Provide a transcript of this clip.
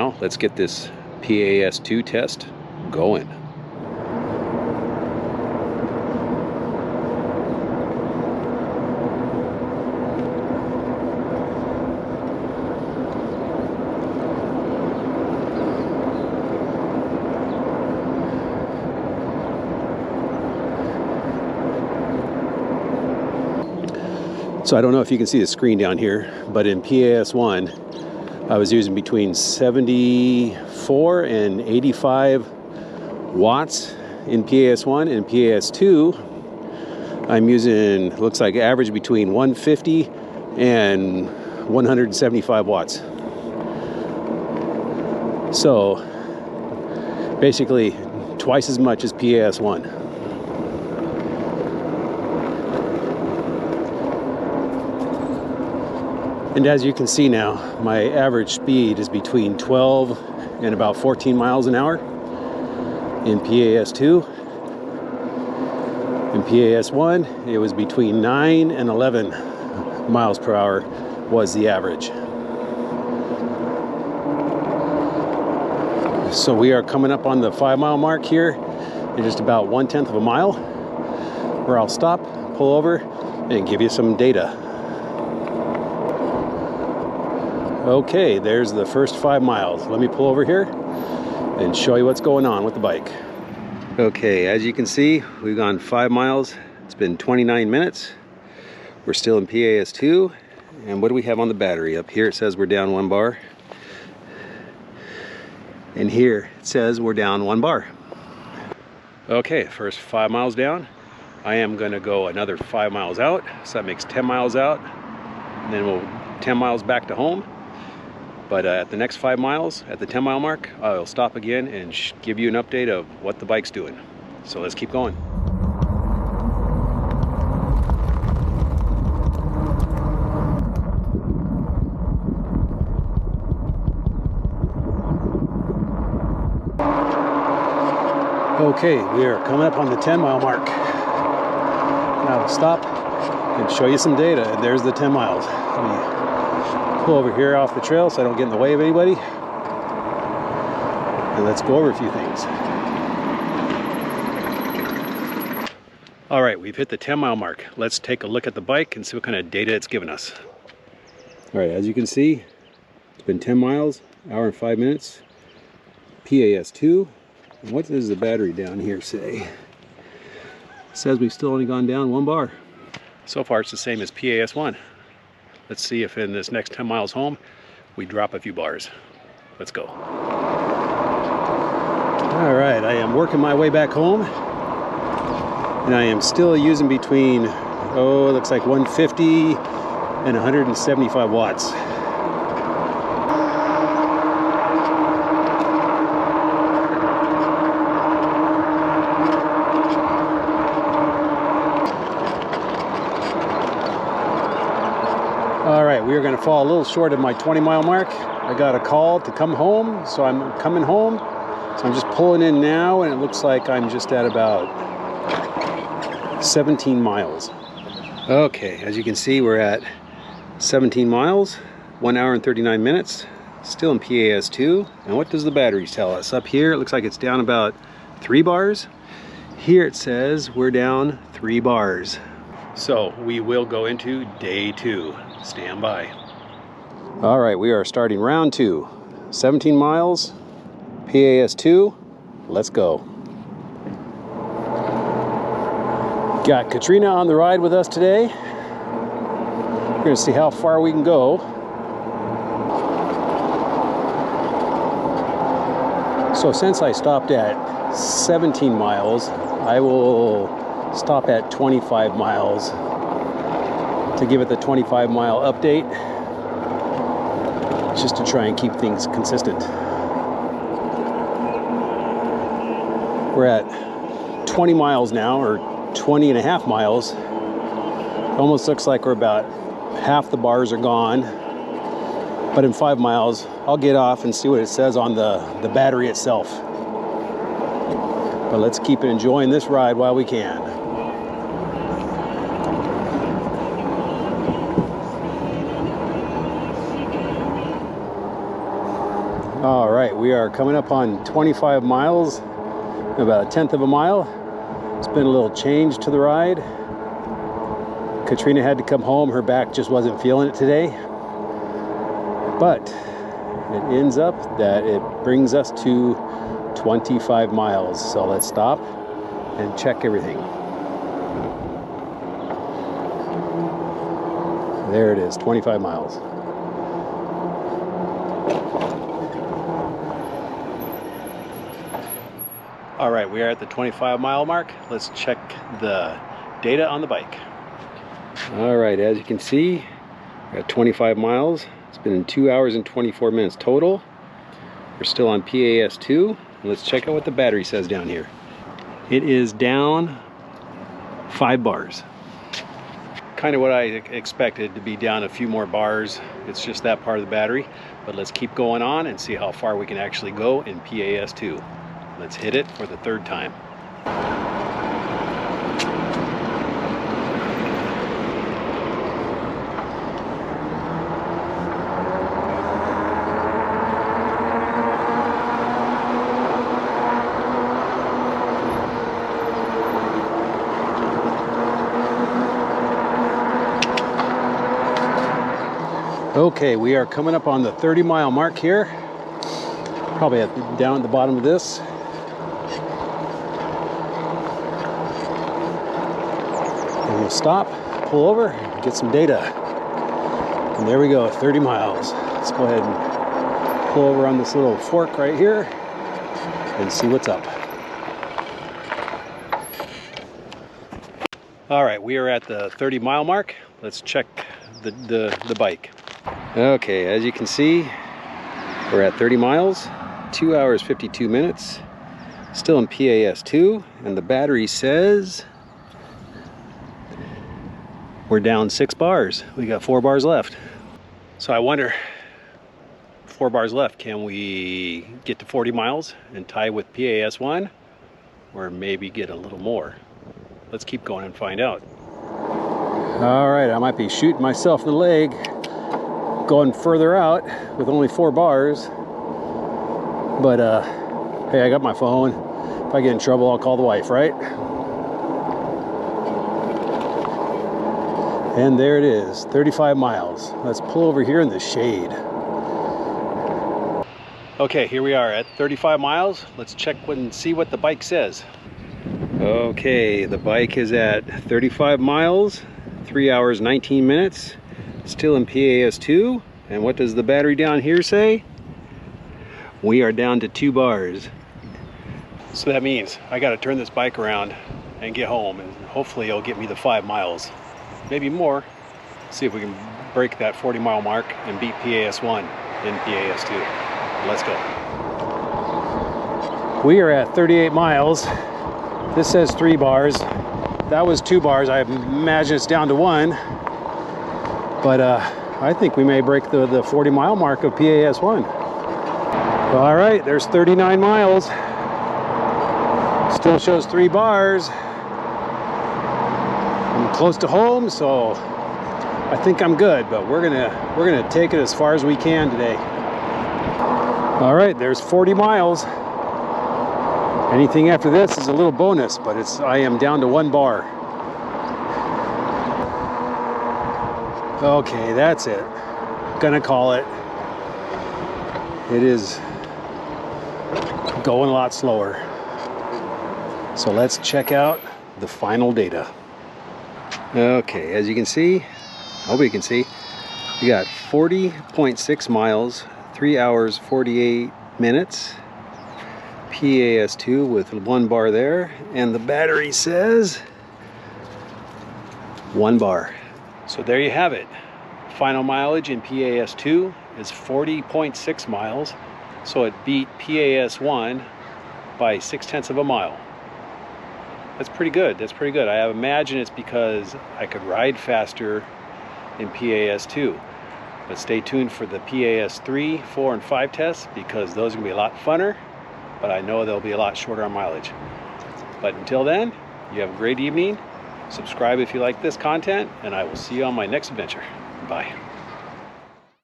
now let's get this PAS2 test going. So I don't know if you can see the screen down here, but in PAS1, I was using between 74 and 85 watts in PAS1, and PAS2, I'm using, looks like average between 150 and 175 watts. So basically twice as much as PAS1. And as you can see now, my average speed is between 12 and about 14 miles an hour in PAS2. In PAS1, it was between 9 and 11 miles per hour was the average. So we are coming up on the 5-mile mark here in just about 1/10 of a mile, where I'll stop, pull over, and give you some data. Okay, there's the first 5 miles. Let me pull over here and show you what's going on with the bike. Okay, as you can see, we've gone 5 miles. It's been 29 minutes. We're still in PAS2. And what do we have on the battery? Up here it says we're down 1 bar. And here it says we're down 1 bar. Okay, first 5 miles down. I am gonna go another 5 miles out. So that makes 10 miles out. And then we'll 10 miles back to home. But at the next 5 miles, at the 10-mile mark, I'll stop again and give you an update of what the bike's doing. So let's keep going. Okay, we are coming up on the 10-mile mark. Now I'll stop and show you some data. And there's the 10 miles. Let me pull over here off the trail so I don't get in the way of anybody. And let's go over a few things. All right, we've hit the 10-mile mark. Let's take a look at the bike and see what kind of data it's given us. All right, as you can see, it's been 10 miles, hour and 5 minutes. PAS2. And what does the battery down here say? It says we've still only gone down 1 bar. So far, it's the same as PAS1. Let's see if in this next 10 miles home, we drop a few bars. Let's go. All right, I am working my way back home. And I am still using between, it looks like 150 and 175 watts. All right, we are going to fall a little short of my 20-mile mark. I got a call to come home, so I'm coming home. So I'm just pulling in now, and it looks like I'm just at about 17 miles. Okay, as you can see, we're at 17 miles, 1 hour and 39 minutes, still in PAS2. And what does the batteries tell us? Up here, it looks like it's down about 3 bars. Here it says we're down 3 bars. So we will go into day 2. Stand by. All right, we are starting round 2. 17 miles, PAS2. Let's go. Got Katrina on the ride with us today. We're gonna see how far we can go. So since I stopped at 17 miles, I will stop at 25 miles to give it the 25-mile update, just to try and keep things consistent. We're at 20 miles now, or 20 and a half miles. It almost looks like we're about half the bars are gone. But in 5 miles, I'll get off and see what it says on the battery itself. But let's keep enjoying this ride while we can. All right, we are coming up on 25 miles, about 1/10 of a mile. It's been a little change to the ride. Katrina had to come home. Her back just wasn't feeling it today. But it ends up that it brings us to 25 miles. So let's stop and check everything. There it is, 25 miles. All right, we are at the 25-mile mark. Let's check the data on the bike. All right, as you can see, we're at 25 miles. It's been 2 hours and 24 minutes total. We're still on PAS2. Let's check out what the battery says down here. It is down 5 bars. Kind of what I expected, to be down a few more bars. It's just that part of the battery. But let's keep going on and see how far we can actually go in PAS2. Let's hit it for the 3rd time. Okay, we are coming up on the 30-mile mark here. Probably down at the bottom of this. And we'll stop, pull over, get some data. And there we go, 30 miles. Let's go ahead and pull over on this little fork right here and see what's up. All right, we are at the 30-mile mark. Let's check the bike. Okay, as you can see, we're at 30 miles, 2 hours 52 minutes, still in PAS2, and the battery says we're down 6 bars. We got 4 bars left. So I wonder, 4 bars left, can we get to 40 miles and tie with PAS1, or maybe get a little more? Let's keep going and find out. All right, I might be shooting myself in the leg, going further out with only 4 bars. But hey, I got my phone. If I get in trouble, I'll call the wife, right? And there it is, 35 miles. Let's pull over here in the shade. Okay, here we are at 35 miles. Let's check and see what the bike says. Okay, the bike is at 35 miles, 3 hours 19 minutes. Still in PAS2. And what does the battery down here say? We are down to 2 bars. So that means I got to turn this bike around and get home, and hopefully it'll get me the 5 miles, maybe more. See if we can break that 40-mile mark and beat PAS1 in PAS2. Let's go. We are at 38 miles. This says 3 bars. That was 2 bars. I imagine it's down to 1. But I think we may break the 40-mile mark of PAS1. All right, there's 39 miles. Still shows 3 bars. I'm close to home, so I think I'm good. But we're gonna take it as far as we can today. All right, there's 40 miles. Anything after this is a little bonus, but I am down to 1 bar. Okay, that's it. Gonna call it. It is going a lot slower. So let's check out the final data. Okay, as you can see, I hope you can see, we got 40.6 miles, 3 hours 48 minutes, PAS2 with 1 bar there, and the battery says 1 bar. So there you have it. Final mileage in PAS2 is 40.6 miles. So it beat PAS1 by 0.6 of a mile. That's pretty good. That's pretty good. I imagine it's because I could ride faster in PAS2. But stay tuned for the PAS3, 4, and 5 tests, because those are going to be a lot funner, but I know they'll be a lot shorter on mileage. But until then, you have a great evening. Subscribe if you like this content, and I will see you on my next adventure. Bye.